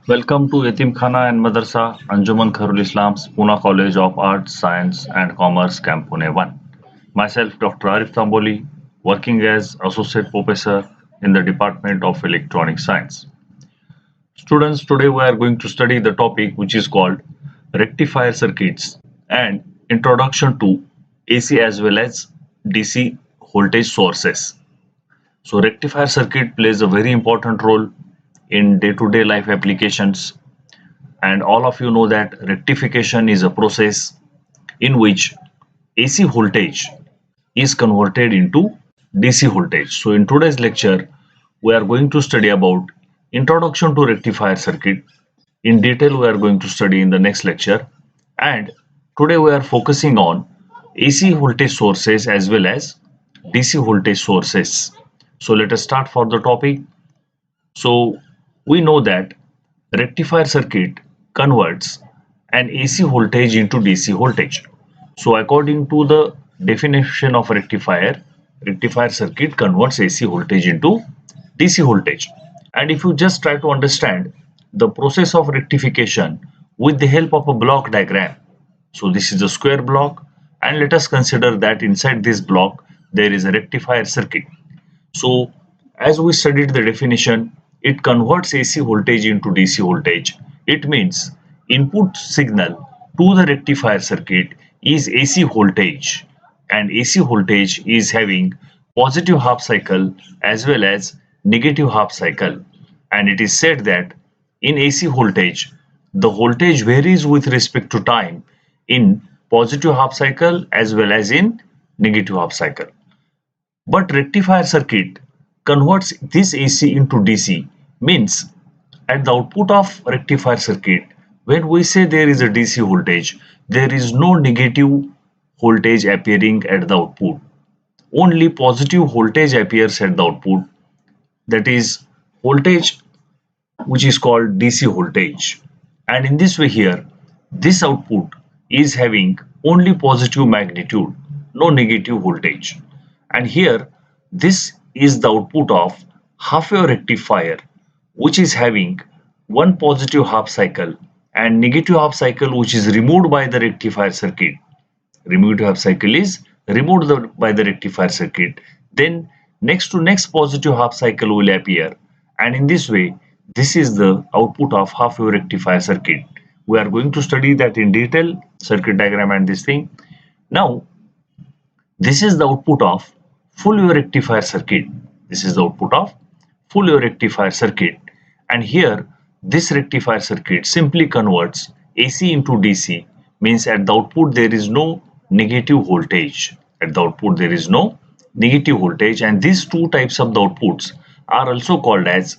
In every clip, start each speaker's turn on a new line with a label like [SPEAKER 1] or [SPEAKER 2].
[SPEAKER 1] Welcome to Yatim Khana and Madrasa Anjuman Khairul Islam's Pune College of Arts, Science and Commerce Camp Pune 1. Myself Dr. Arif Tamboli, working as Associate Professor in the Department of Electronic Science. Students, today we are going to study the topic which is called Rectifier Circuits and Introduction to AC as well as DC voltage sources. So rectifier circuit plays a very important role in day-to-day life applications, and all of you know that rectification is a process in which AC voltage is converted into DC voltage. So in today's lecture, we are going to study about introduction to rectifier circuit. In detail, we are going to study in the next lecture. And today we are focusing on AC voltage sources as well as DC voltage sources. So let us start for the topic. So we know that rectifier circuit converts an AC voltage into DC voltage. So according to the definition of rectifier, rectifier circuit converts AC voltage into DC voltage. And if you just try to understand the process of rectification with the help of a block diagram. So this is a square block, and let us consider that inside this block there is a rectifier circuit. So as we studied the definition, it converts AC voltage into DC voltage. It means input signal to the rectifier circuit is AC voltage, and AC voltage is having positive half cycle as well as negative half cycle. And it is said that in AC voltage, the voltage varies with respect to time in positive half cycle as well as in negative half cycle. But rectifier circuit converts this AC into DC, means at the output of rectifier circuit, when we say there is a DC voltage, there is no negative voltage appearing at the output. Only positive voltage appears at the output, that is voltage which is called DC voltage. And in this way here, this output is having only positive magnitude, no negative voltage. And here, this is the output of half wave rectifier, which is having one positive half cycle and negative half cycle, which is removed by the rectifier circuit. Removed half cycle is removed by the rectifier circuit. Then next to next positive half cycle will appear, and in this way, this is the output of half wave rectifier circuit. We are going to study that in detail, circuit diagram and this thing. Now, this is the output of full wave rectifier circuit. This is the output of full wave rectifier circuit. And here, this rectifier circuit simply converts AC into DC, means at the output there is no negative voltage. At the output there is no negative voltage, and these two types of the outputs are also called as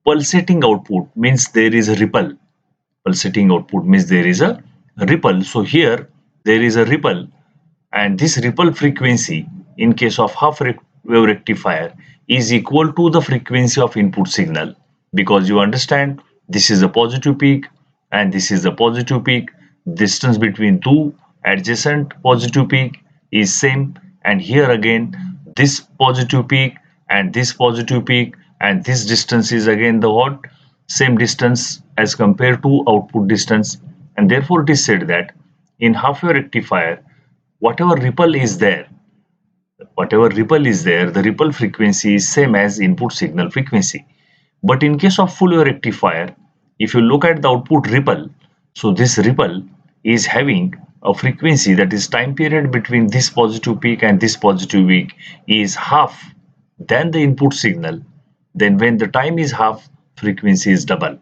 [SPEAKER 1] pulsating output, means there is a ripple. Pulsating output means there is a ripple. So here there is a ripple, and this ripple frequency in case of half wave rectifier is equal to the frequency of input signal, because you understand this is a positive peak and this is a positive peak. Distance between two adjacent positive peak is same, and here again this positive peak and this positive peak, and this distance is again the what, same distance as compared to output distance. And therefore it is said that in half wave rectifier, whatever ripple is there, the ripple frequency is same as input signal frequency. But in case of full wave rectifier, if you look at the output ripple, so this ripple is having a frequency, that is time period between this positive peak and this positive peak is half than the input signal. Then when the time is half, frequency is double.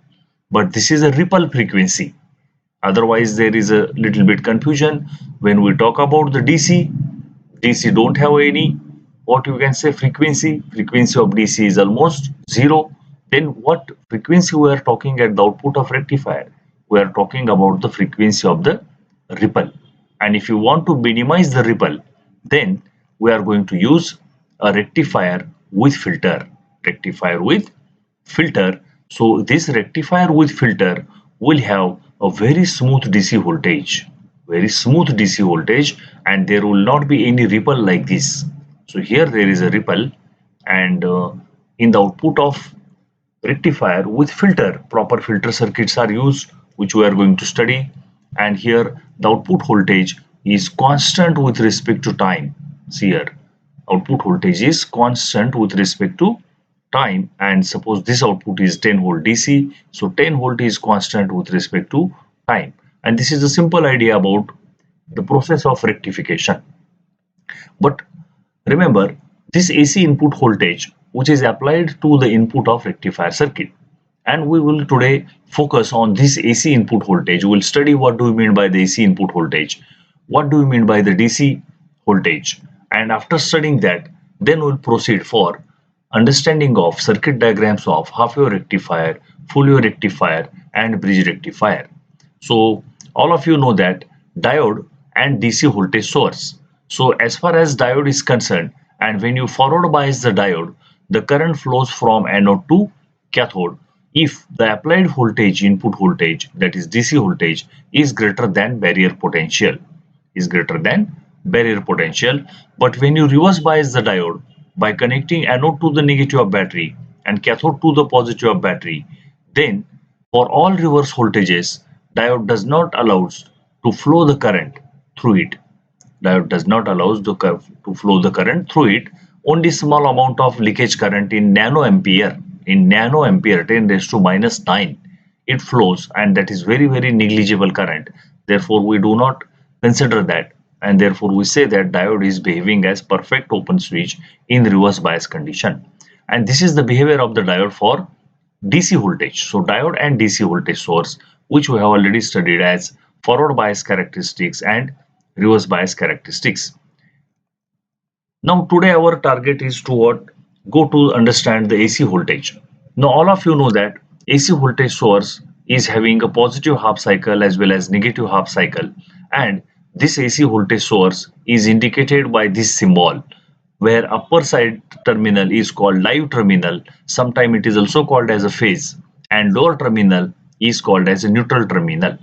[SPEAKER 1] But this is a ripple frequency. Otherwise there is a little bit confusion when we talk about the DC don't have any, what you can say, frequency of DC is almost zero. Then what frequency we are talking at the output of rectifier? We are talking about the frequency of the ripple. And if you want to minimize the ripple, then we are going to use a rectifier with filter. So this rectifier with filter will have a very smooth DC voltage, and there will not be any ripple like this. So here there is a ripple, and in the output of rectifier with filter. Proper filter circuits are used, which we are going to study. And here the output voltage is constant with respect to time. See here, output voltage is constant with respect to time, and suppose this output is 10 volt DC, so 10 volt is constant with respect to time. And this is a simple idea about the process of rectification. But remember, this AC input voltage which is applied to the input of rectifier circuit, and we will today focus on this AC input voltage. We will study what do we mean by the AC input voltage, what do we mean by the DC voltage, and after studying that, then we will proceed for understanding of circuit diagrams of half wave rectifier, full wave rectifier and bridge rectifier. So all of you know that diode and DC voltage source. So as far as diode is concerned, and when you forward bias the diode, the current flows from anode to cathode if the applied voltage, input voltage, that is DC voltage, is greater than barrier potential, But when you reverse bias the diode by connecting anode to the negative of battery and cathode to the positive of battery, then for all reverse voltages, diode does not allow to flow the current through it. Diode does not allow to flow the current through it. Only small amount of leakage current in nanoampere, 10 raised to minus 9, it flows, and that is very negligible current. Therefore, we do not consider that, and therefore we say that diode is behaving as perfect open switch in reverse bias condition. And this is the behavior of the diode for DC voltage. So diode and DC voltage source, which we have already studied as forward bias characteristics and reverse bias characteristics. Now today our target is to what? Go to understand the AC voltage. Now all of you know that AC voltage source is having a positive half cycle as well as negative half cycle, and this AC voltage source is indicated by this symbol, where upper side terminal is called live terminal, sometimes it is also called as a phase, and lower terminal is called as a neutral terminal.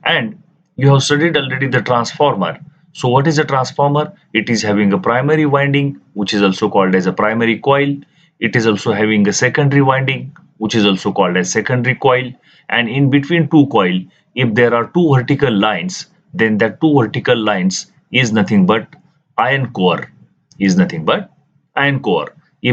[SPEAKER 1] And you have studied already the transformer. So what is a transformer? It is having a primary winding, which is also called as a primary coil. It is also having a secondary winding, which is also called as secondary coil. And in between two coil, if there are two vertical lines, then that two vertical lines is nothing but iron core, If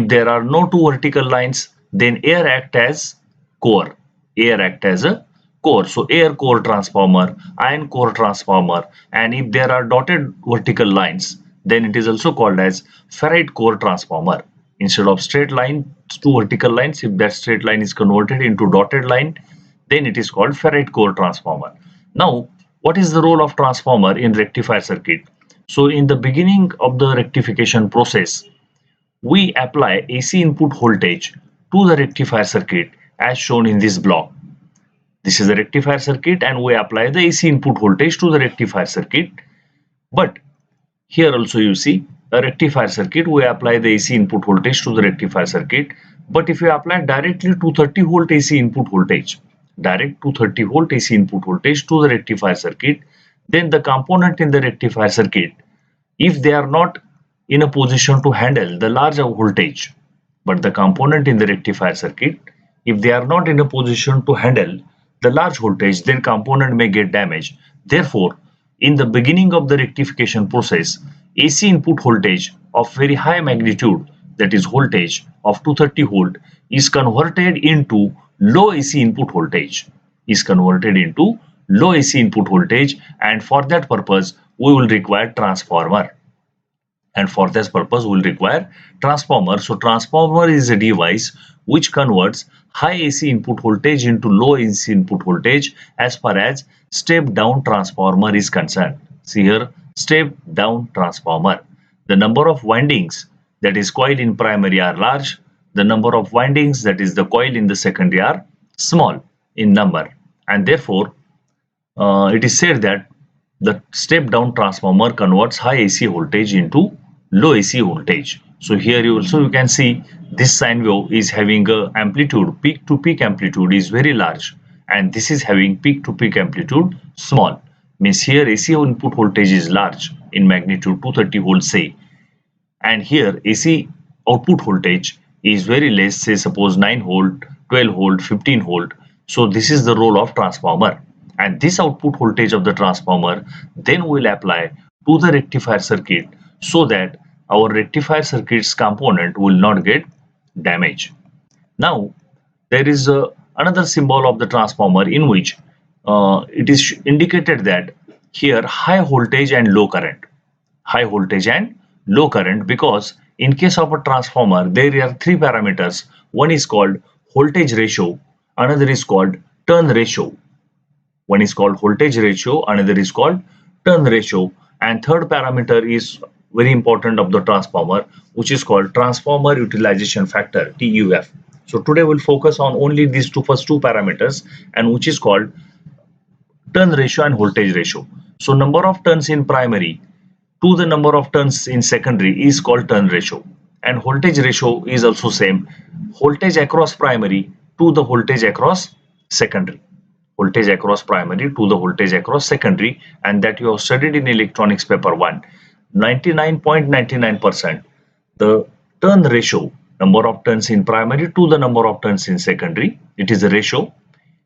[SPEAKER 1] there are no two vertical lines, then air act as core. A core. So air core transformer, iron core transformer, and if there are dotted vertical lines, then it is also called as ferrite core transformer. Instead of straight line, two vertical lines, if that straight line is converted into dotted line, then it is called ferrite core transformer. Now, what is the role of transformer in rectifier circuit? So in the beginning of the rectification process, we apply AC input voltage to the rectifier circuit as shown in this block. This is the rectifier circuit, and we apply the AC input voltage to the rectifier circuit. But here also you see a rectifier circuit, we apply the AC input voltage to the rectifier circuit. But if you apply directly 230 volt AC input voltage, direct 230 volt AC input voltage to the rectifier circuit, then the component in the rectifier circuit, if they are not in a position to handle the large voltage, but the component in the rectifier circuit, if they are not in a position to handle the large voltage, then component may get damaged. Therefore, in the beginning of the rectification process, AC input voltage of very high magnitude, that is voltage of 230 volt, is converted into low AC input voltage, and for that purpose we will require transformer. So transformer is a device which converts high AC input voltage into low AC input voltage as far as step down transformer is concerned. See here, step down transformer. The number of windings, that is coil in primary, are large. The number of windings, that is the coil in the secondary, are small in number, and therefore it is said that the step down transformer converts high AC voltage into low AC voltage. So here you can see this sine wave is having a amplitude, peak to peak amplitude is very large, and this is having peak to peak amplitude small. Means here AC input voltage is large in magnitude 230 volts say, and here AC output voltage is very less, say suppose 9 volt 12 volt, 15 volt. So this is the role of transformer. And this output voltage of the transformer then will apply to the rectifier circuit so that our rectifier circuit's component will not get damaged. Now, there is another symbol of the transformer in which it is indicated that here high voltage and low current. High voltage and low current, because in case of a transformer there are three parameters. One is called voltage ratio, another is called turn ratio. One is called voltage ratio, another is called turn ratio, and third parameter is very important of the transformer, which is called transformer utilization factor, TUF. So today we'll focus on only these first two parameters, and which is called turn ratio and voltage ratio. So number of turns in primary to the number of turns in secondary is called turn ratio, and voltage ratio is also same, voltage across primary to the voltage across secondary. Voltage across primary to the voltage across secondary, and that you have studied in electronics paper 1. 99.99% the turn ratio, number of turns in primary to the number of turns in secondary, it is a ratio,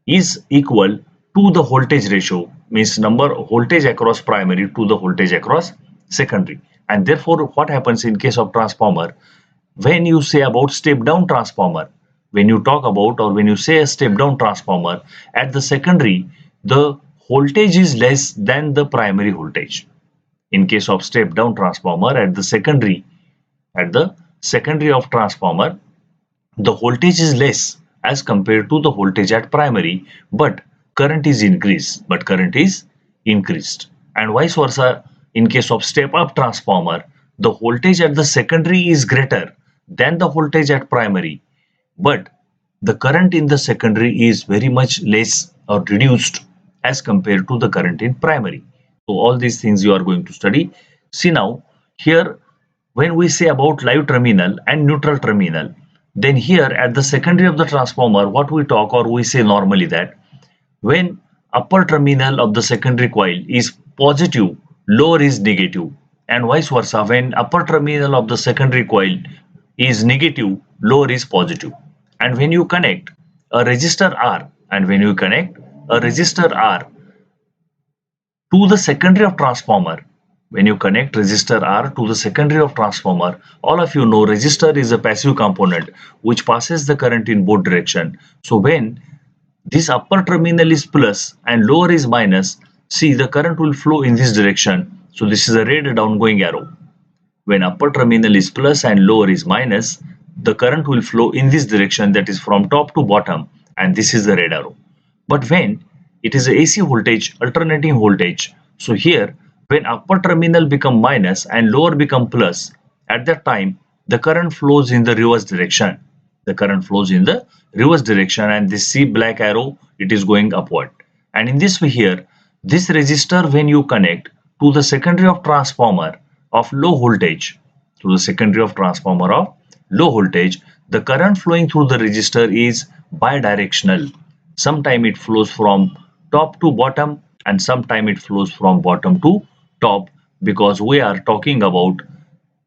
[SPEAKER 1] is equal to the voltage ratio, means number voltage across primary to the voltage across secondary. And therefore what happens in case of transformer, when you say about step down transformer, when you talk about or when you say a step down transformer, at the secondary the voltage is less than the primary voltage. In case of step down transformer, at the secondary of transformer, the voltage is less as compared to the voltage at primary, but current is increased. And vice versa, in case of step up transformer, the voltage at the secondary is greater than the voltage at primary, but the current in the secondary is very much less or reduced as compared to the current in primary. So all these things you are going to study. See now, here when we say about live terminal and neutral terminal, then here at the secondary of the transformer, what we talk or we say normally that when upper terminal of the secondary coil is positive, lower is negative, and vice versa, when upper terminal of the secondary coil is negative, lower is positive. And when you connect a resistor R, to the secondary of transformer, when you connect resistor R to the secondary of transformer, all of you know resistor is a passive component which passes the current in both direction. So when this upper terminal is plus and lower is minus, see the current will flow in this direction. So this is a red downgoing arrow. When upper terminal is plus and lower is minus, the current will flow in this direction, that is from top to bottom, and this is the red arrow. But when it is a AC voltage, alternating voltage, so here when upper terminal become minus and lower become plus, at that time the current flows in the reverse direction. And this see black arrow, it is going upward. And in this way here, this resistor when you connect to the secondary of transformer of low voltage, the current flowing through the resistor is bidirectional. Sometime it flows from top to bottom and sometime it flows from bottom to top, because we are talking about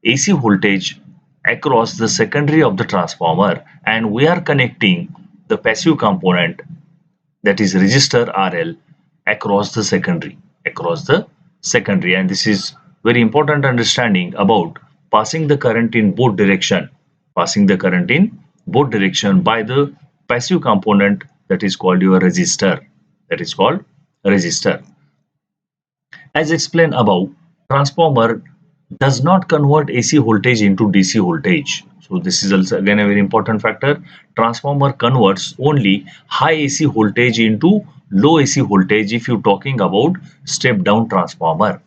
[SPEAKER 1] AC voltage across the secondary of the transformer, and we are connecting the passive component, that is resistor RL, across the secondary. And this is very important understanding about passing the current in both direction by the passive component, that is called your resistor. As explained above, transformer does not convert AC voltage into DC voltage. So this is also again a very important factor. Transformer converts only high AC voltage into low AC voltage if you talking about step down transformer.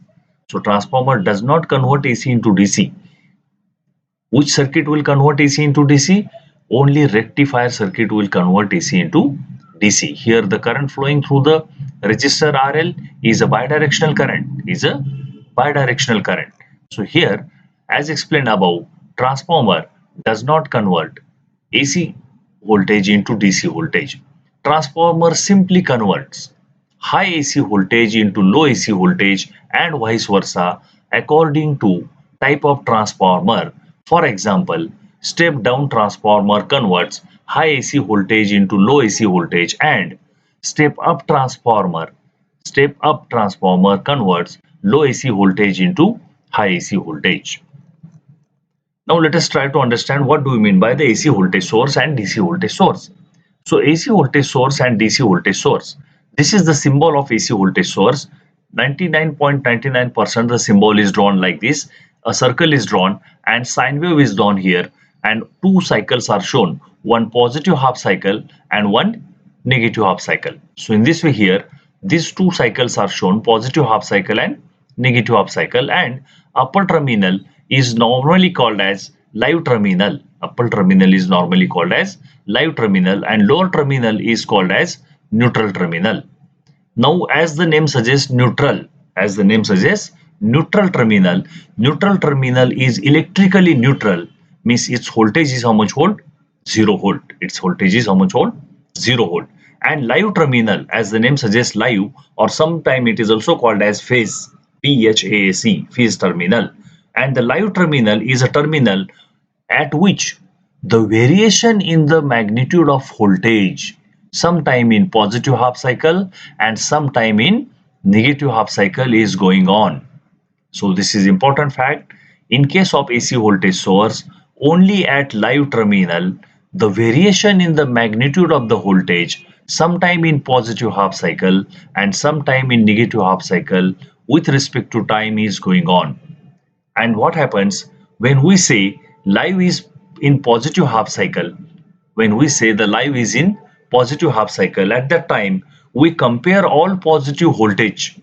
[SPEAKER 1] So transformer does not convert AC into DC. Which circuit will convert AC into DC? Only rectifier circuit will convert AC into DC. Here the current flowing through the resistor RL is a bidirectional current. So here, as explained above, transformer does not convert AC voltage into DC voltage. Transformer simply converts high AC voltage into low AC voltage and vice versa according to type of transformer. For example, step down transformer converts high AC voltage into low AC voltage, and step up transformer converts low AC voltage into high AC voltage. Now let us try to understand what do we mean by the AC voltage source and DC voltage source. So AC voltage source and DC voltage source. This is the symbol of AC voltage source. 99.99% the symbol is drawn like this. A circle is drawn and sine wave is drawn here, and two cycles are shown, one positive half cycle and one negative half cycle. So in this way here, these two cycles are shown, positive half cycle and negative half cycle, and upper terminal is normally called as live terminal. Upper terminal is normally called as live terminal and lower terminal is called as neutral terminal. Now, as the name suggests, neutral terminal is electrically neutral, means its voltage is how much volt? 0 volt. Its voltage is how much volt? 0 volt. And live terminal, as the name suggests, live, or sometime it is also called as phase, PHASE, phase terminal. And the live terminal is a terminal at which the variation in the magnitude of voltage, sometime in positive half cycle and sometime in negative half cycle, is going on. So this is important fact. In case of AC voltage source, only at live terminal, the variation in the magnitude of the voltage, sometime in positive half cycle and sometime in negative half cycle with respect to time, is going on. And what happens when we say live is in positive half cycle? When we say the live is in positive half cycle, at that time we compare all positive voltage.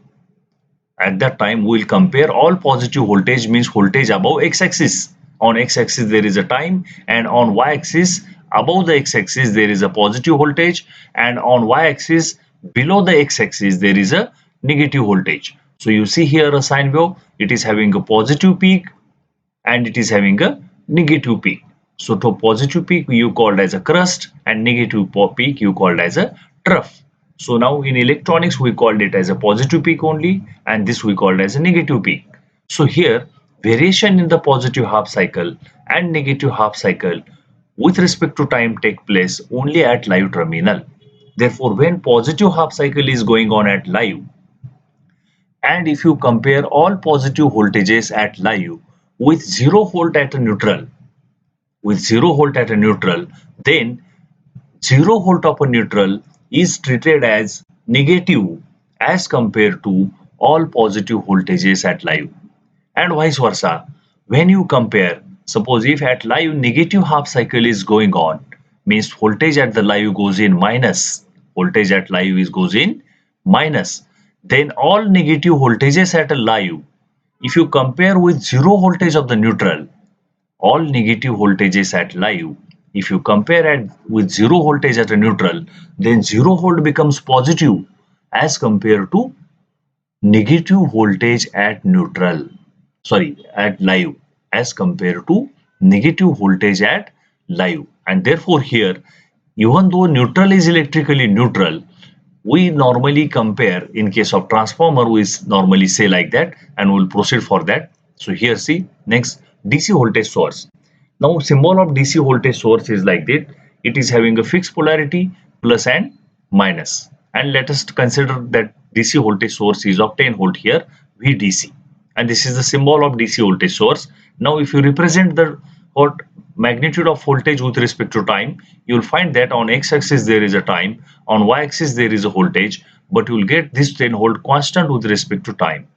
[SPEAKER 1] At that time we will compare all positive voltage, means voltage above x-axis. On x-axis there is a time, and on y-axis above the x-axis there is a positive voltage, and on y-axis below the x-axis there is a negative voltage. So you see here a sine wave, it is having a positive peak and it is having a negative peak. So to positive peak you called as a crust and negative peak you called as a trough. So now in electronics we called it as a positive peak only, and this we called as a negative peak. So here variation in the positive half cycle and negative half cycle with respect to time take place only at live terminal. Therefore, when positive half cycle is going on at live, and if you compare all positive voltages at live with 0 volt at a neutral, then 0 volt of a neutral is treated as negative as compared to all positive voltages at live. And vice versa, when you compare, suppose if at live negative half cycle is going on, means voltage at the live goes in minus, then all negative voltages at a live, if you compare with 0 voltage of the neutral, all negative voltages at live, if you compare it with 0 voltage at a neutral, then 0 volt becomes positive as compared to negative voltage at live, as compared to negative voltage at live. And therefore here, even though neutral is electrically neutral, we normally compare, in case of transformer we normally say like that, and we'll proceed for that. So here see, next, DC voltage source. Now symbol of DC voltage source is like that. It is having a fixed polarity, plus and minus. And let us consider that DC voltage source is of 10 volt here, VDC. And this is the symbol of DC voltage source. Now if you represent the magnitude of voltage with respect to time, you will find that on x-axis there is a time, on y-axis there is a voltage, but you will get this 10 volt constant with respect to time.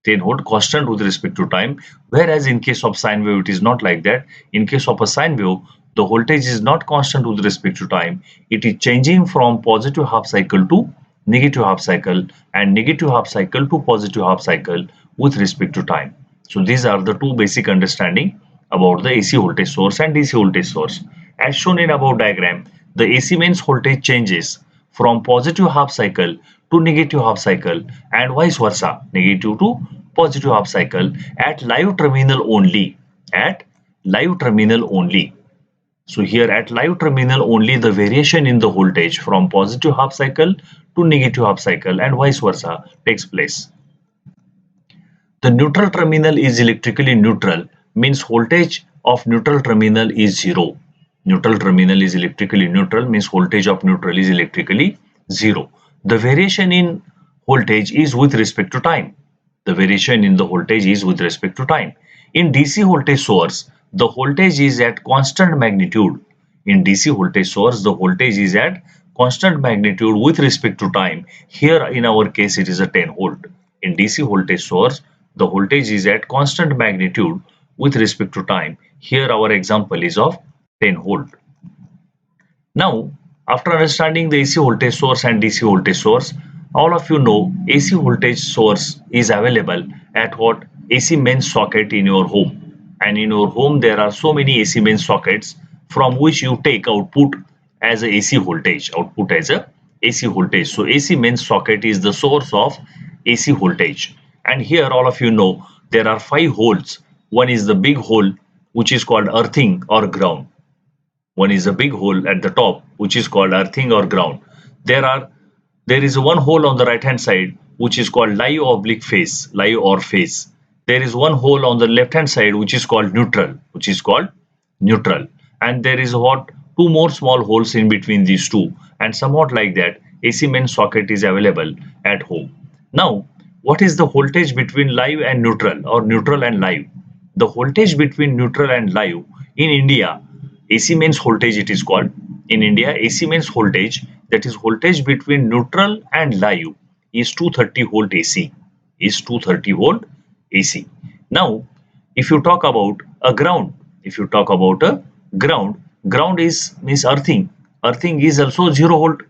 [SPEAKER 1] 10 volt constant with respect to time, whereas in case of sine wave it is not like that. In case of a sine wave, the voltage is not constant with respect to time. It is changing from positive half cycle to negative half cycle, and negative half cycle to positive half cycle with respect to time. So these are the two basic understanding about the AC voltage source and DC voltage source. As shown in above diagram, the AC mains voltage changes from positive half cycle to negative half cycle, and vice versa, negative to positive half cycle at live terminal only. So here at live terminal only, the variation in the voltage from positive half cycle to negative half cycle and vice versa takes place. The neutral terminal is electrically neutral, means voltage of neutral terminal is 0. Neutral terminal is electrically neutral means voltage of neutral is electrically zero. The variation in voltage is with respect to time. The variation in the voltage is with respect to time. In DC voltage source, the voltage is at constant magnitude. In DC voltage source, the voltage is at constant magnitude with respect to time. Here in our case, it is a 10 volt. In DC voltage source, the voltage is at constant magnitude with respect to time. Here our example is of 10 volt. Now, after understanding the AC voltage source and DC voltage source, all of you know AC voltage source is available at what? AC main socket in your home. And in your home, there are so many AC main sockets from which you take output as a AC voltage, output as a AC voltage. So AC main socket is the source of AC voltage. And here all of you know there are 5 holes. One is the big hole which is called earthing or ground. One is a big hole at the top which is called earthing or ground. There is one hole on the right hand side which is called live oblique phase, live or phase. There is one hole on the left hand side which is called neutral, and there is what? Two more small holes in between these two, and somewhat like that AC main socket is available at home. Now, what is the voltage between live and neutral or neutral and live? The voltage between neutral and live in India, AC mains voltage it is called. In India, AC mains voltage, that is voltage between neutral and live, is 230 volt AC. Is 230 volt AC. Now, if you talk about a ground, if you talk about a ground is means earthing. Earthing is also 0 volt.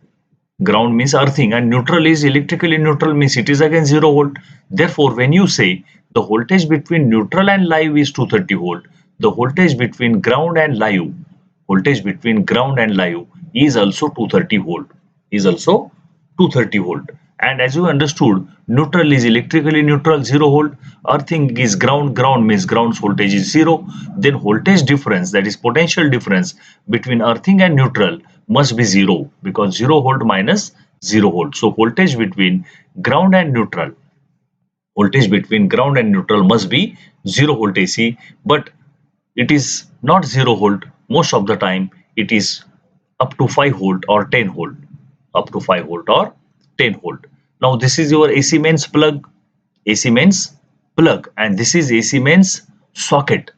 [SPEAKER 1] Ground means earthing, and neutral is electrically neutral means it is again 0 volt. Therefore, when you say the voltage between neutral and live is 230 volt, the voltage between ground and live, is also 230 volt. Is also 230 volt. And as you understood, neutral is electrically neutral 0 volt, earthing is ground means ground's voltage is 0. Then voltage difference, that is potential difference between earthing and neutral, must be 0 because 0 volt minus 0 volt. So voltage between ground and neutral must be 0 volt AC, but it is not 0 volt. Most of the time it is up to 5 volt or 10 volt. Up to 5 volt or 10 volt. Now this is your AC mains plug, and this is AC mains socket.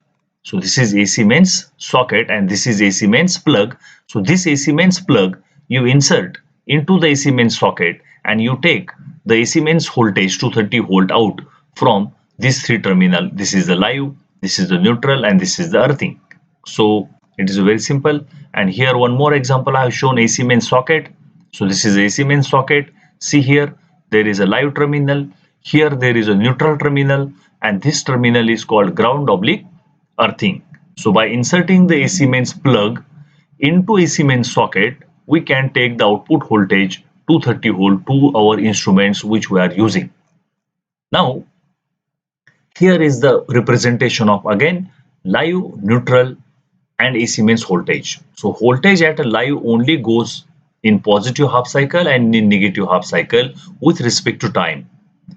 [SPEAKER 1] So this is AC mains socket and this is AC mains plug. So this AC mains plug you insert into the AC mains socket and you take the AC mains voltage 230 volt out from these three terminal. This is the live, this is the neutral, and this is the earthing. So it is very simple. And here one more example I have shown AC main socket. So this is AC main socket. See here there is a live terminal. Here there is a neutral terminal, and this terminal is called ground oblique earthing. So by inserting the AC mains plug into AC mains socket, we can take the output voltage 230 volt to our instruments which we are using. Now here is the representation of again live, neutral, and AC mains voltage. So voltage at a live only goes in positive half cycle and in negative half cycle with respect to time.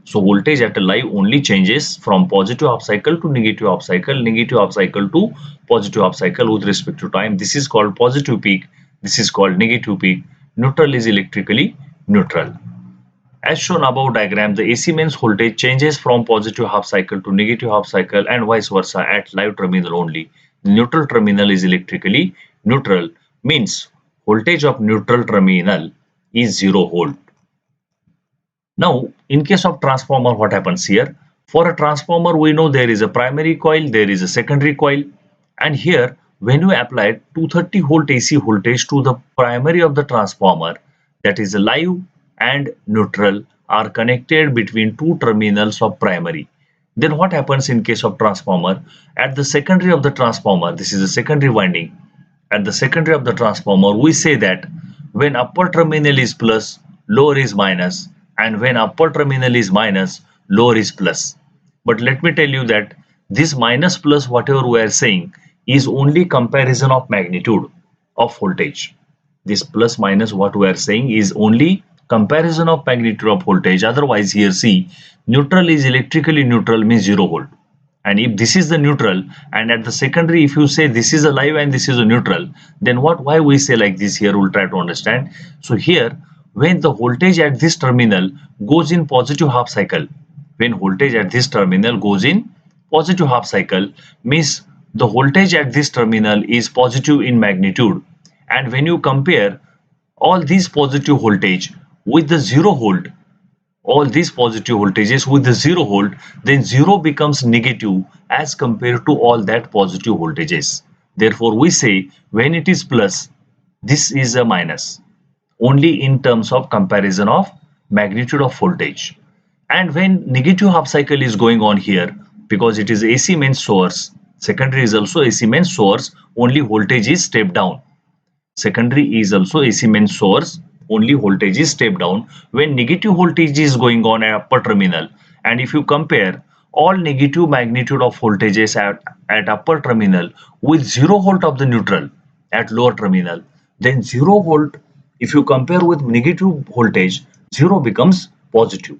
[SPEAKER 1] So voltage at a live only changes from positive half cycle to negative half cycle to positive half cycle with respect to time. This is called positive peak. This is called negative peak. Neutral is electrically neutral. As shown above diagram, the AC mains voltage changes from positive half cycle to negative half cycle and vice versa at live terminal only. The neutral terminal is electrically neutral, means voltage of neutral terminal is 0 volt. Now, in case of transformer, what happens here? For a transformer, we know there is a primary coil, there is a secondary coil, and here when you apply 230 volt AC voltage to the primary of the transformer, that is live and neutral are connected between two terminals of primary. Then what happens in case of transformer? At the secondary of the transformer, this is the secondary winding. At the secondary of the transformer, we say that when upper terminal is plus, lower is minus, and when upper terminal is minus, lower is plus. But let me tell you that this minus plus whatever we are saying is only comparison of magnitude of voltage. This plus minus what we are saying is only comparison of magnitude of voltage. Otherwise here see, neutral is electrically neutral means 0 volt, And if this is the neutral, and at the secondary if you say this is a live and this is a neutral, then why we say like this here, we'll try to understand. So here, when the voltage at this terminal goes in positive half cycle, when voltage at this terminal goes in positive half cycle, means the voltage at this terminal is positive in magnitude. And when you compare all these positive voltage with the 0 volt, all these positive voltages with the 0 volt, then 0 becomes negative as compared to all that positive voltages. Therefore, we say when it is plus, this is a minus, only in terms of comparison of magnitude of voltage. And when negative half cycle is going on here, because it is AC main source, secondary is also AC main source, only voltage is step down. Secondary is also AC main source, only voltage is step down when negative voltage is going on at upper terminal. And if you compare all negative magnitude of voltages at upper terminal with 0 volt of the neutral at lower terminal, then 0 volt, if you compare with negative voltage, 0 becomes positive.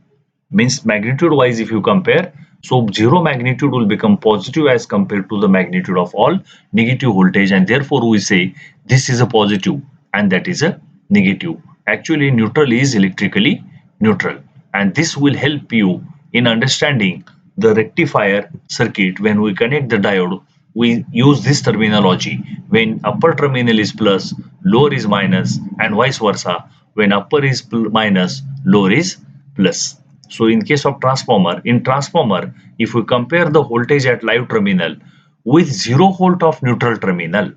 [SPEAKER 1] Means magnitude wise if you compare, so 0 magnitude will become positive as compared to the magnitude of all negative voltage, and therefore we say this is a positive and that is a negative. Actually neutral is electrically neutral, and this will help you in understanding the rectifier circuit. When we connect the diode, we use this terminology: when upper terminal is plus, lower is minus, and vice versa. When upper is minus, lower is plus. So in case of transformer, in transformer, if we compare the voltage at live terminal with 0 volt of neutral terminal,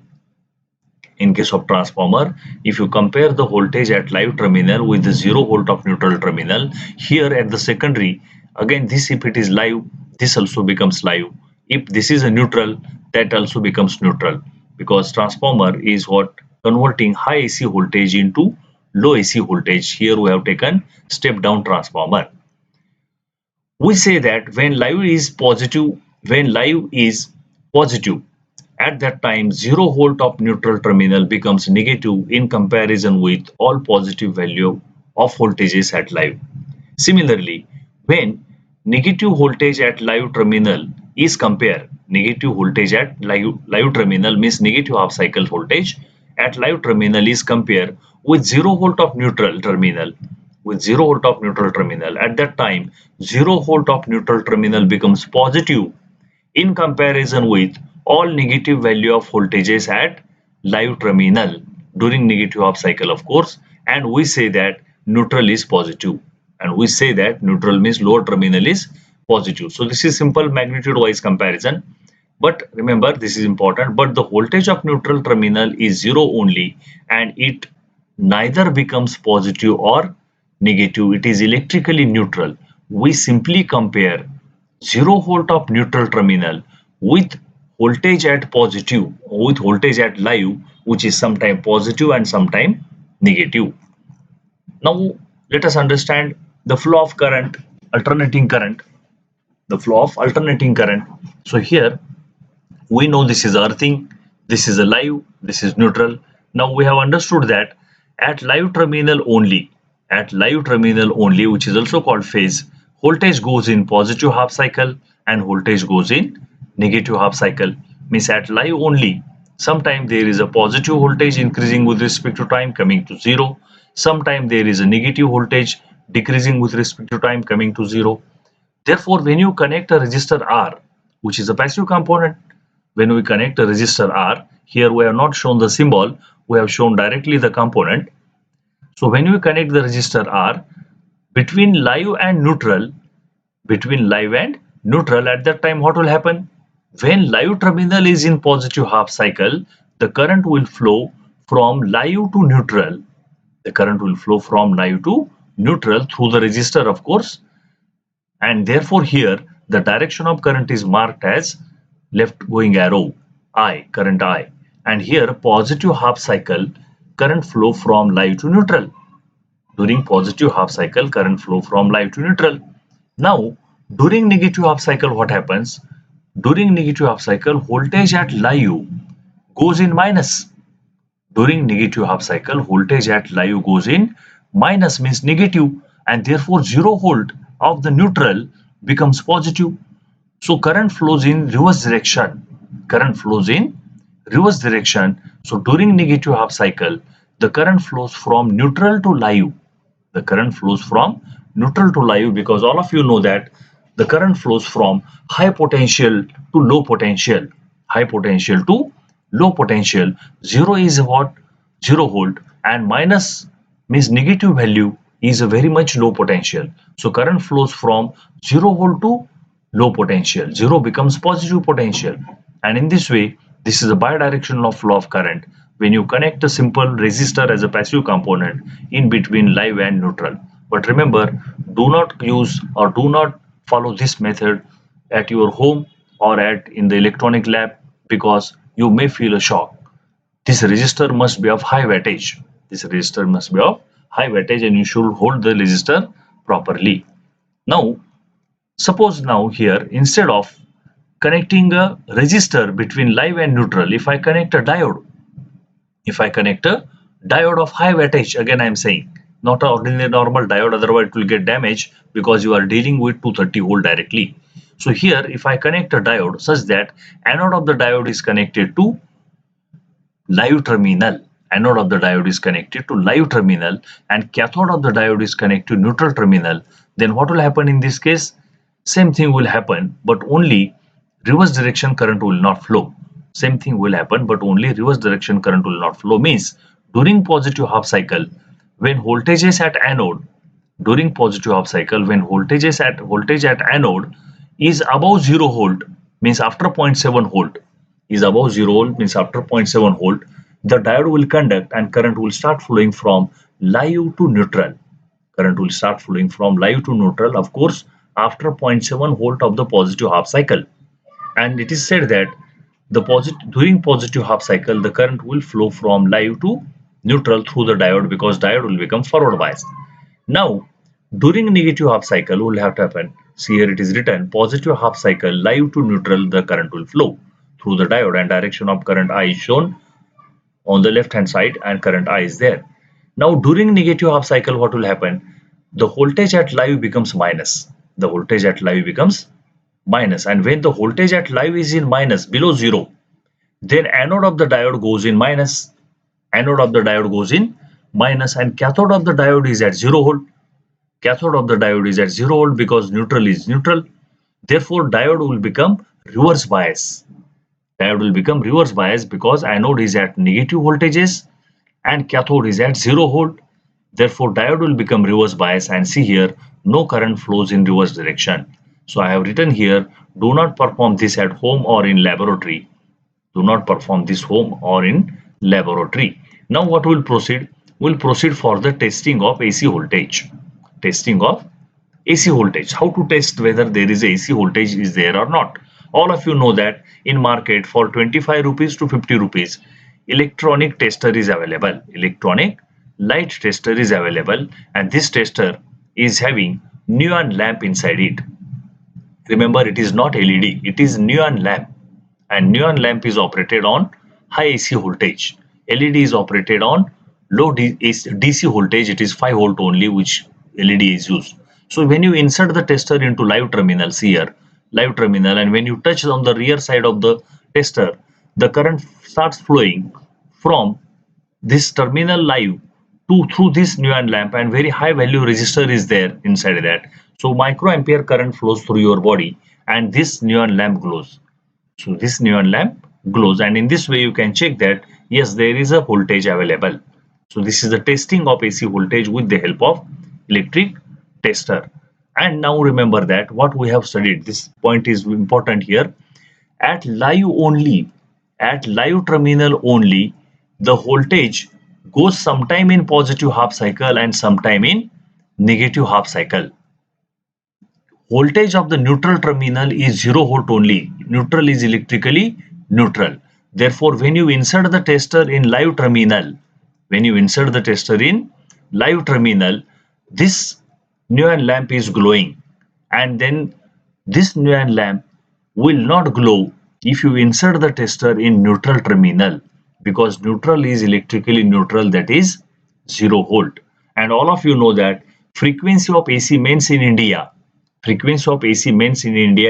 [SPEAKER 1] in case of transformer, if you compare the voltage at live terminal with the 0 volt of neutral terminal, here at the secondary, again this, if it is live, this also becomes live. If this is a neutral, that also becomes neutral, because transformer is what converting high AC voltage into low AC voltage. Here we have taken step down transformer. We say that when live is positive, at that time 0 volt of neutral terminal becomes negative in comparison with all positive value of voltages at live. Similarly, when negative voltage at live terminal is compared, negative voltage at live terminal means negative half cycle voltage at live terminal is compared with 0 volt of neutral terminal, at that time 0 volt of neutral terminal becomes positive in comparison with all negative value of voltages at live terminal during negative half cycle, of course. And we say that neutral is positive, and we say that neutral means lower terminal is positive. So this is simple magnitude wise comparison. But remember, this is important, but the voltage of neutral terminal is 0 only, and it neither becomes positive or negative. It is electrically neutral. We simply compare 0 volt of neutral terminal with voltage at positive, with voltage at live, which is sometime positive and sometime negative. Now let us understand the flow of current, alternating current, the flow of alternating current. So here we know this is earthing, this is a live, this is neutral. Now we have understood that at live terminal only, which is also called phase, voltage goes in positive half cycle and voltage goes in negative half cycle. Means at live only, sometimes there is a positive voltage increasing with respect to time coming to 0. Sometimes there is a negative voltage decreasing with respect to time coming to 0. Therefore, when you connect a resistor R, which is a passive component, when we connect a resistor R, here we have not shown the symbol, we have shown directly the component. So when we connect the resistor R between live and neutral, at that time what will happen? When live terminal is in positive half cycle, the current will flow from live to neutral. Through the resistor, of course, and therefore here the direction of current is marked as left going arrow, I, current I, and here positive half cycle current flow from live to neutral. During positive half cycle, current flow from live to neutral. Now during negative half cycle, what happens? During negative half cycle, voltage at live goes in minus. During negative half cycle, voltage at live goes in minus, means negative, and therefore 0 volt of the neutral becomes positive. So current flows in reverse direction. Current flows in reverse direction. So during negative half cycle, the current flows from neutral to live. The current flows from neutral to live, because all of you know that the current flows from high potential to low potential. High potential to low potential. Zero is what? 0 volt, and minus means negative value is a very much low potential. So current flows from 0 volt to low potential. Zero becomes positive potential, and in this way, this is a bidirectional flow of current when you connect a simple resistor as a passive component in between live and neutral. But remember, do not use or do not follow this method at your home or at in the electronic lab, because you may feel a shock. This resistor must be of high wattage. This resistor must be of high wattage, and you should hold the resistor properly. Now, suppose now here, instead of connecting a resistor between live and neutral, if I connect a diode, if I connect a diode of high wattage, again I am saying, not an ordinary normal diode, otherwise it will get damaged because you are dealing with 230 volt directly. So here, if I connect a diode such that anode of the diode is connected to live terminal, anode of the diode is connected to live terminal, and cathode of the diode is connected to neutral terminal, then what will happen in this case? Same thing will happen, but only reverse direction current will not flow. Same thing will happen, but only reverse direction current will not flow. Means during positive half cycle, when voltages at anode, during positive half cycle, when voltage at anode is above 0 volt, means after 0.7 volt, is above 0 volt, means after 0.7 volt, the diode will conduct and current will start flowing from live to neutral. Current will start flowing from live to neutral, of course, after 0.7 volt of the positive half cycle. And it is said that during positive half cycle, the current will flow from live to neutral through the diode, because diode will become forward biased. Now, during negative half cycle, what will have to happen? See, here it is written, positive half cycle, live to neutral, the current will flow through the diode, and direction of current I is shown on the left hand side, and current I is there. Now, during negative half cycle, what will happen? The voltage at live becomes minus. The voltage at live becomes minus, and when the voltage at live is in minus, below 0, then anode of the diode goes in minus. Anode of the diode goes in minus, and cathode of the diode is at 0 volt. Cathode of the diode is at 0 volt, because neutral is neutral. Therefore, diode will become reverse bias. Diode will become reverse bias because anode is at negative voltages and cathode is at 0 volt. Therefore, diode will become reverse bias, and see here, no current flows in reverse direction. So I have written here, do not perform this at home or in laboratory. Do not perform this home or in laboratory. Now what will proceed? We'll proceed for the testing of AC voltage. Testing of AC voltage. How to test whether there is AC voltage is there or not? All of you know that in market for 25 rupees to 50 rupees, electronic tester is available. Electronic light tester is available, and this tester is having neon lamp inside it. Remember, it is not LED, it is neon lamp, and neon lamp is operated on high AC voltage. LED is operated on low DC voltage, it is 5 volt only which LED is used. So when you insert the tester into live terminal, see here, live terminal, and when you touch on the rear side of the tester, the current starts flowing from this terminal live to through this neon lamp, and very high value resistor is there inside that. So microampere current flows through your body, and this neon lamp glows. So this neon lamp glows, and in this way you can check that yes, there is a voltage available. So this is the testing of AC voltage with the help of electric tester. And now remember that what we have studied, this point is important here. At live terminal only, the voltage goes sometime in positive half cycle and sometime in negative half cycle. Voltage of the neutral terminal is 0 volt only. Neutral is electrically neutral. Therefore, when you insert the tester in live terminal, this neon lamp is glowing, and then this neon lamp will not glow if you insert the tester in neutral terminal, because neutral is electrically neutral, that is 0 volt. And all of you know that frequency of AC mains in India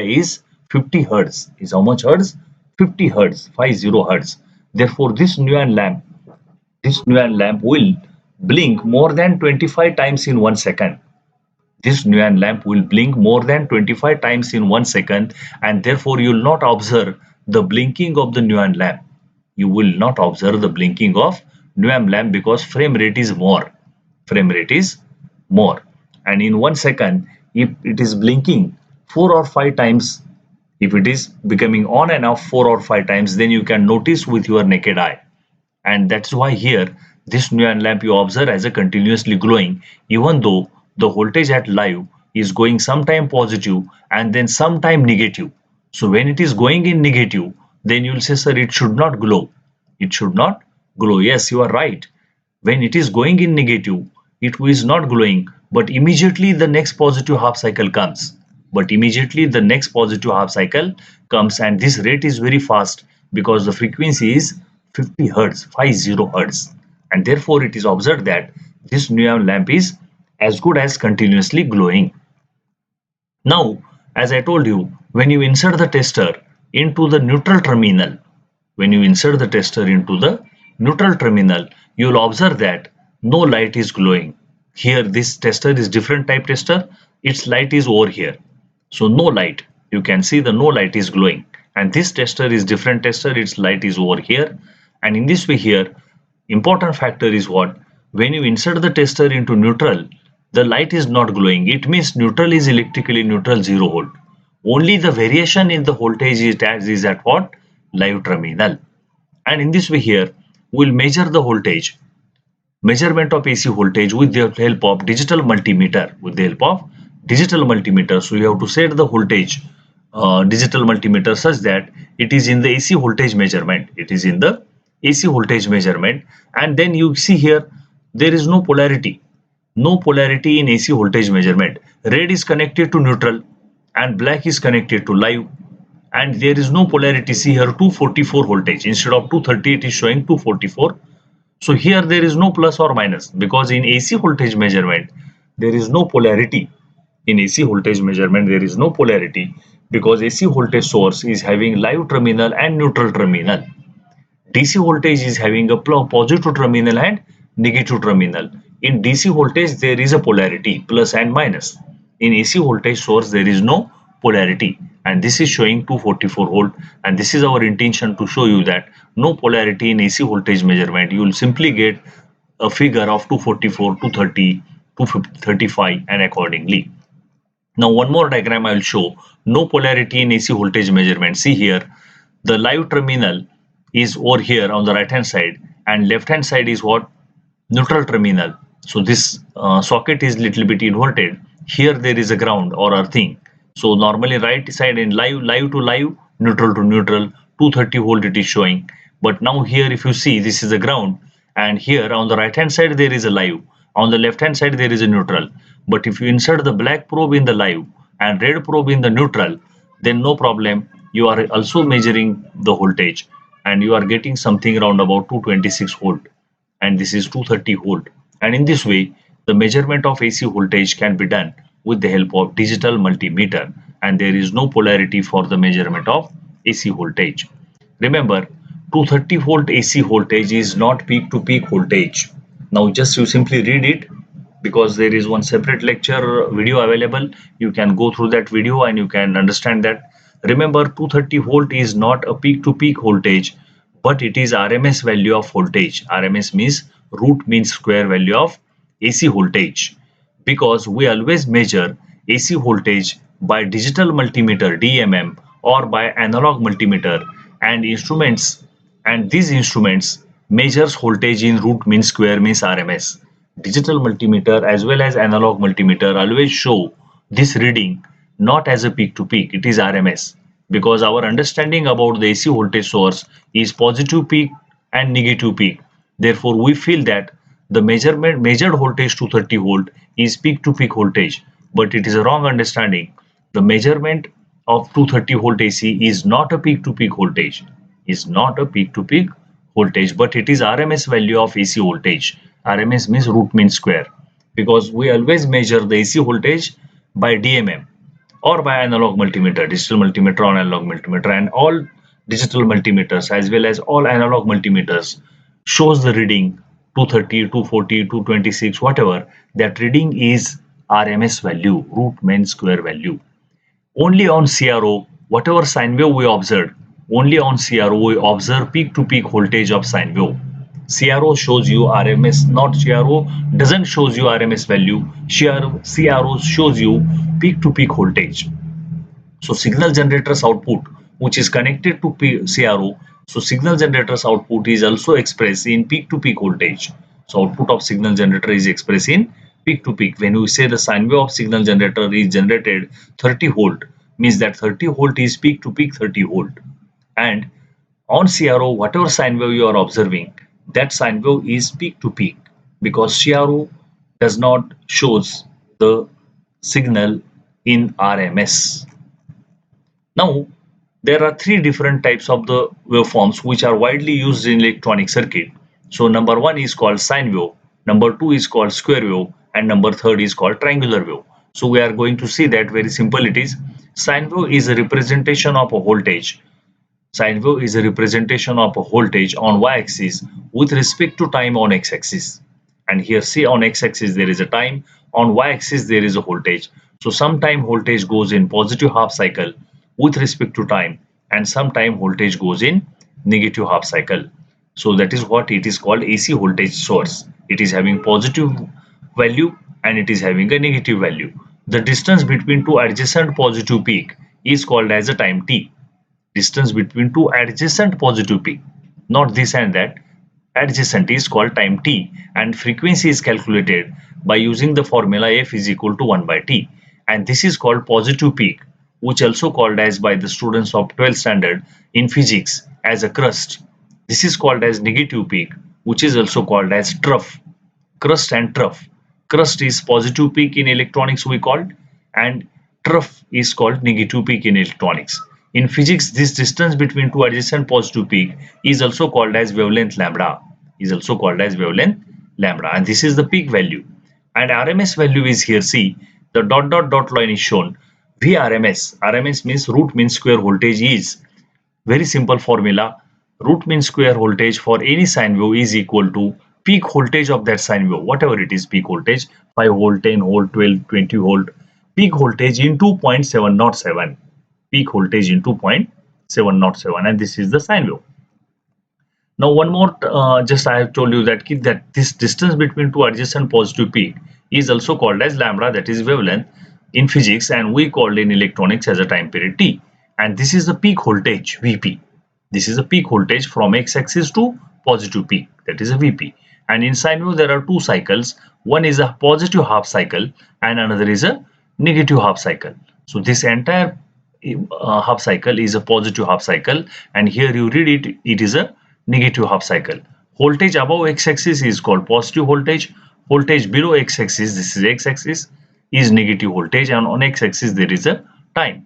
[SPEAKER 1] is 50 hertz is how much hertz? 50 hertz, 50 hertz. Therefore, this neon lamp will blink more than 25 times in 1 second. This neon lamp will blink more than 25 times in 1 second, and therefore you will not observe the blinking of the neon lamp. You will not observe the blinking of neon lamp because frame rate is more. Frame rate is more. And in 1 second, if it is blinking 4 or 5 times, if it is becoming on and off 4 or 5 times, then you can notice with your naked eye. And that's why here this neon lamp you observe as a continuously glowing, even though the voltage at live is going sometime positive and then sometime negative. So when it is going in negative, then you will say, sir, it should not glow. It should not glow. Yes, you are right. When it is going in negative, it is not glowing, but immediately the next positive half cycle comes. But immediately the next positive half cycle comes, and this rate is very fast because the frequency is 50 hertz, 50 hertz, and therefore it is observed that this neon lamp is as good as continuously glowing. Now, as I told you, when you insert the tester into the neutral terminal, when you insert the tester into the neutral terminal, you will observe that no light is glowing. Here, this tester is different type tester. Its light is over here. So no light. You can see the no light is glowing. And this tester is different tester. Its light is over here. And in this way here, important factor is what? When you insert the tester into neutral, the light is not glowing. It means neutral is electrically neutral 0 volt. Only the variation in the voltage is at what? Live terminal. And in this way here, we'll measure the voltage, measurement of AC voltage with the help of digital multimeter. With the help of digital multimeter, so you have to set the voltage digital multimeter such that it is in the AC voltage measurement. It is in the AC voltage measurement, and then you see here there is no polarity. No polarity in AC voltage measurement. Red is connected to neutral and black is connected to live, and there is no polarity. See here 244 voltage instead of 230, it is showing 244. So here there is no plus or minus because in AC voltage measurement there is no polarity. In AC voltage measurement there is no polarity because AC voltage source is having live terminal and neutral terminal. DC voltage is having a positive terminal and negative terminal. In DC voltage there is a polarity, plus and minus. In AC voltage source there is no polarity, and this is showing 244 volt, and this is our intention to show you that no polarity in AC voltage measurement. You will simply get a figure of 244, 230, 235 and accordingly. Now one more diagram I will show. No polarity in AC voltage measurement. See here, the live terminal is over here on the right hand side, and left hand side is what? Neutral terminal. So this socket is little bit inverted. Here there is a ground or earthing. So normally right side in live to live, neutral to neutral, 230 volt it is showing. But now here if you see, this is the ground, and here on the right hand side there is a live. On the left hand side there is a neutral. But if you insert the black probe in the live and red probe in the neutral, then no problem. You are also measuring the voltage, and you are getting something around about 226 volt, and this is 230 volt. And in this way the measurement of AC voltage can be done with the help of digital multimeter, and there is no polarity for the measurement of AC voltage. Remember, 230 volt AC voltage is not peak to peak voltage. Now just you simply read it, because there is one separate lecture video available. You can go through that video and you can understand that. Remember, 230 volt is not a peak to peak voltage, but it is RMS value of voltage. RMS means root mean square value of AC voltage, because we always measure AC voltage by digital multimeter DMM or by analog multimeter, and instruments, and these instruments measures voltage in root mean square means RMS. Digital multimeter as well as analog multimeter always show this reading not as a peak to peak, it is RMS, because our understanding about the AC voltage source is positive peak and negative peak. Therefore, we feel that the measured voltage 230 volt is peak to peak voltage, but it is a wrong understanding. The measurement of 230 volt AC is not a peak to peak voltage, but it is RMS value of AC voltage. RMS means root mean square, because we always measure the AC voltage by DMM. or by analog multimeter, digital multimeter or analog multimeter, and all digital multimeters as well as all analog multimeters shows the reading 230, 240, 226, whatever. That reading is RMS value, root mean square value. Only on CRO, whatever sine wave we observed, only on CRO we observe peak to peak voltage of sine wave. CRO shows you RMS, not CRO doesn't shows you RMS value. CRO shows you peak to peak voltage. So signal generator's output, which is connected to CRO, so signal generator's output is also expressed in peak to peak voltage. So output of signal generator is expressed in peak to peak. When we say the sine wave of signal generator is generated 30 volt, means that 30 volt is peak to peak 30 volt. And on CRO, whatever sine wave you are observing, that sine wave is peak to peak, because CRO does not shows the signal in RMS. Now, there are three different types of the waveforms which are widely used in electronic circuit. So number one is called sine wave, number two is called square wave, and number third is called triangular wave. So we are going to see that very simple it is. Sine wave is a representation of a voltage. Sine wave is a representation of a voltage on y-axis with respect to time on x-axis. And here see, on x-axis there is a time, on y-axis there is a voltage. So sometime voltage goes in positive half cycle with respect to time, and sometime voltage goes in negative half cycle. So that is what it is called AC voltage source. It is having positive value and it is having a negative value. The distance between two adjacent positive peak is called as a time t. Distance between two adjacent positive peak, not this and that, adjacent, is called time t, and frequency is calculated by using the formula f is equal to 1 by t, and this is called positive peak, which also called as by the students of 12th standard in physics as a crust. This is called as negative peak, which is also called as trough. Crust and trough. Crust is positive peak in electronics we called, and trough is called negative peak in electronics. In physics, this distance between two adjacent positive peak is also called as wavelength lambda. Is also called as wavelength lambda, and this is the peak value. And RMS value is here. See, the dot dot dot line is shown. VRMS. RMS means root mean square voltage is very simple formula. Root mean square voltage for any sine wave is equal to peak voltage of that sine wave, whatever it is, peak voltage 5 volt, 10 volt, 12, 20 volt, peak voltage in 2.707, peak voltage in 2.707, and this is the sine wave. Now one more, just I have told you that this distance between two adjacent positive peak is also called as lambda, that is wavelength in physics, and we called in electronics as a time period t. And this is the peak voltage Vp. This is a peak voltage from x-axis to positive peak, that is a Vp. And in sine wave there are two cycles. One is a positive half cycle and another is a negative half cycle. So this entire half cycle is a positive half cycle, and here you read it, it is a negative half cycle. Voltage above x-axis is called positive voltage. Voltage below x-axis, this is x-axis, is negative voltage, and on x-axis there is a time.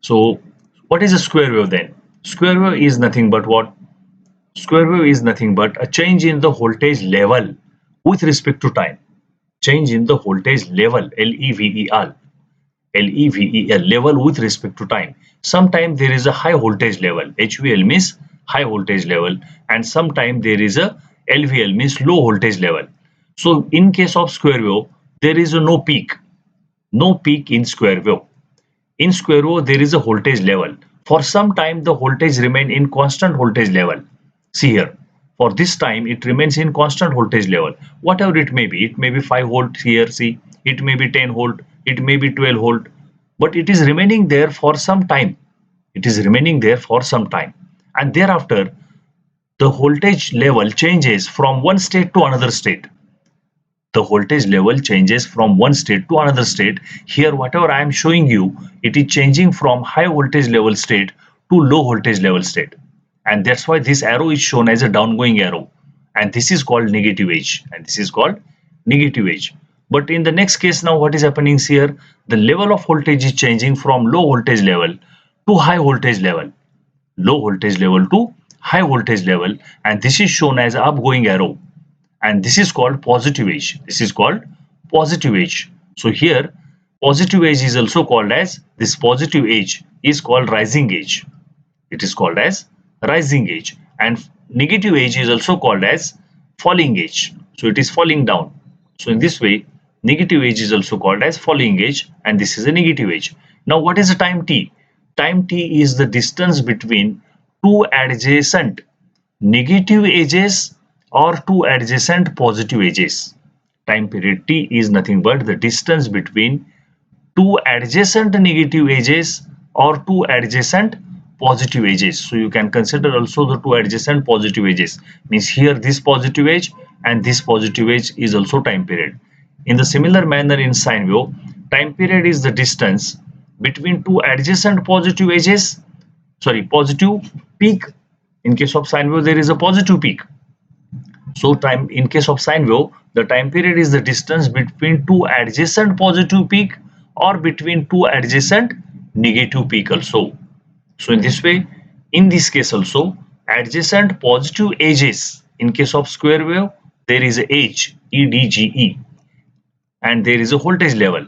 [SPEAKER 1] So what is a square wave then? Square wave is nothing but what? Square wave is nothing but a change in the voltage level with respect to time. Change in the voltage level, LEVEL. LEVEL, level with respect to time. Sometimes there is a high voltage level, HVL means high voltage level, and sometimes there is a LVL means low voltage level. So in case of square wave, there is a no peak in square wave. In square wave there is a voltage level. For some time the voltage remain in constant voltage level. See here, for this time it remains in constant voltage level, whatever it may be. It may be 5 volt here, see, it may be 10 volt, it may be 12 volt, but it is remaining there for some time. It is remaining there for some time, and thereafter the voltage level changes from one state to another state. The voltage level changes from one state to another state. Here whatever I am showing you, it is changing from high voltage level state to low voltage level state, and that's why this arrow is shown as a downgoing arrow, and this is called negative edge, and this is called negative edge. But in the next case, now what is happening here, the level of voltage is changing from low voltage level to high voltage level, low voltage level to high voltage level, and this is shown as upgoing arrow, and this is called positive edge. This is called positive edge. So here Positive edge is also called as, this positive edge is called rising edge. It is called as rising edge, and negative edge is also called as falling edge. So it is falling down. So in this way, negative edge is also called as falling edge, and this is a negative edge. Now what is the time t? Time t is the distance between two adjacent negative edges or two adjacent positive edges. Time period t is nothing but the distance between two adjacent negative edges or two adjacent positive edges. So you can consider also the two adjacent positive edges. Means here this positive edge and this positive edge is also time period. In the similar manner in sine wave, time period is the distance between two adjacent positive edges, sorry, positive peak. In case of sine wave, there is a positive peak. So time, in case of sine wave, the time period is the distance between two adjacent positive peak or between two adjacent negative peak also. So in this way, in this case also, adjacent positive edges, in case of square wave, there is a edge, EDGE, and there is a voltage level.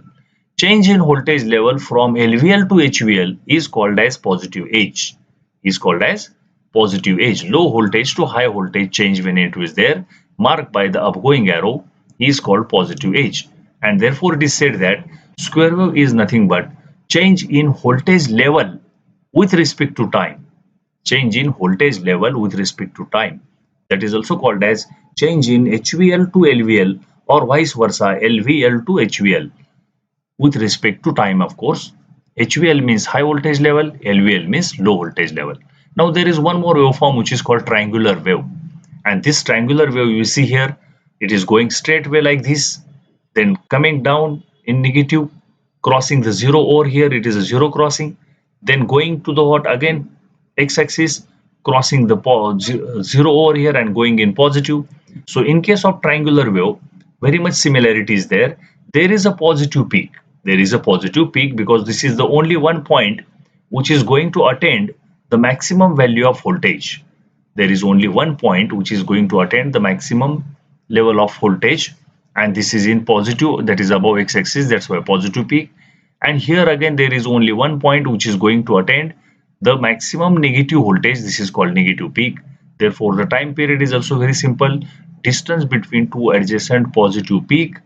[SPEAKER 1] Change in voltage level from LVL to HVL is called as positive edge. Is called as positive edge. Low voltage to high voltage change when it is there, marked by the upgoing arrow, is called positive edge. And therefore it is said that square wave is nothing but change in voltage level with respect to time. Change in voltage level with respect to time. That is also called as change in HVL to LVL or vice versa, LVL to HVL with respect to time, of course. HVL means high voltage level, LVL means low voltage level. Now there is one more waveform which is called triangular wave, and this triangular wave you see here, it is going straight way like this, then coming down in negative, crossing the zero over here, it is a zero crossing, then going to the what again, x-axis, crossing the zero over here and going in positive. So in case of triangular wave, very much similarity is there. There is a positive peak. There is a positive peak because this is the only one point which is going to attain the maximum value of voltage. There is only one point which is going to attain the maximum level of voltage, and this is in positive, that is above x-axis, that's why positive peak. And here again there is only one point which is going to attain the maximum negative voltage, this is called negative peak. Therefore the time period is also very simple, distance between two adjacent positive peak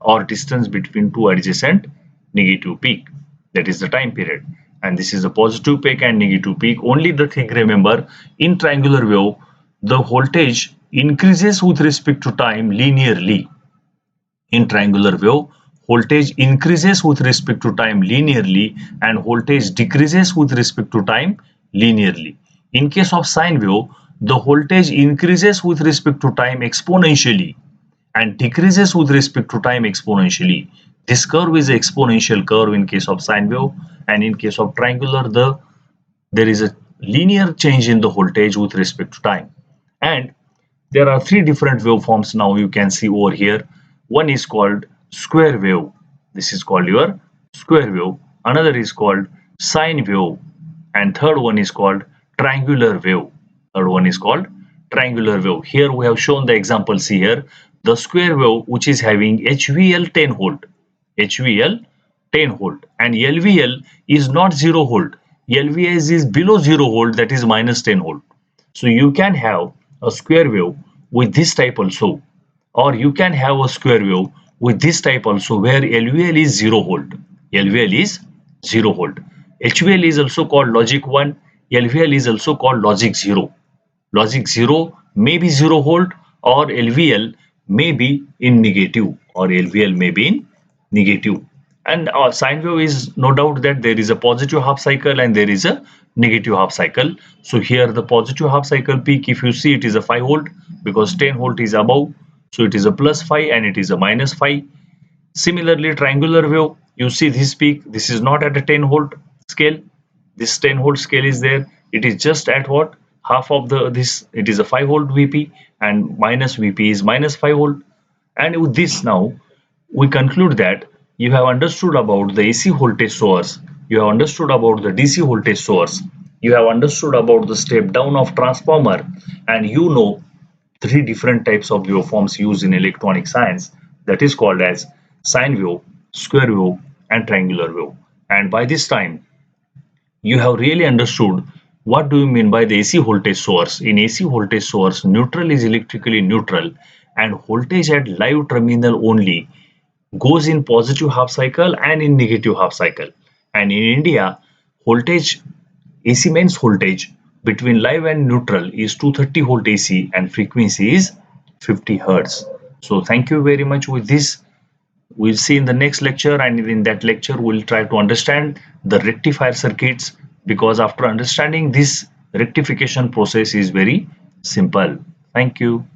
[SPEAKER 1] or distance between two adjacent negative peak, that is the time period. And this is a positive peak and negative peak. Only the thing remember, in triangular wave the voltage increases with respect to time linearly. In triangular wave, voltage increases with respect to time linearly and voltage decreases with respect to time linearly. In case of sine wave, the voltage increases with respect to time exponentially and decreases with respect to time exponentially. This curve is an exponential curve in case of sine wave, and in case of triangular, there is a linear change in the voltage with respect to time. And there are three different waveforms now you can see over here. One is called square wave. This is called your square wave. Another is called sine wave. And third one is called triangular wave. Third one is called triangular wave. Here we have shown the example. See here, the square wave which is having HVL 10 volt. HVL 10 volt and LVL is not 0 volt. LVS is below 0 volt, that is minus 10 volt. So you can have a square wave with this type also, or you can have a square wave with this type also where LVL is 0 volt. LVL is 0 volt. HVL is also called logic 1. LVL is also called logic 0. Logic 0 may be 0 volt or LVL may be in negative, or LVL may be in negative. And sine wave is no doubt that there is a positive half cycle and there is a negative half cycle. So here the positive half cycle peak, if you see, it is a 5 volt because 10 volt is above. So it is a plus 5 and it is a minus 5. Similarly, triangular wave, you see this peak, this is not at a 10 volt scale. This 10 volt scale is there. It is just at what? Half of this, it is a 5 volt VP and minus VP is minus 5 volt. And with this now, we conclude that you have understood about the AC voltage source, you have understood about the DC voltage source, you have understood about the step down of transformer, and you know three different types of waveforms used in electronic science, that is called as sine wave, square wave and triangular wave. And by this time, you have really understood what do you mean by the AC voltage source. In AC voltage source, neutral is electrically neutral and voltage at live terminal only goes in positive half cycle and in negative half cycle. And in India, voltage AC mains voltage between live and neutral is 230 volt AC and frequency is 50 hertz. So thank you very much with this. We'll see in the next lecture, and in that lecture we'll try to understand the rectifier circuits, because after understanding this rectification process is very simple. Thank you.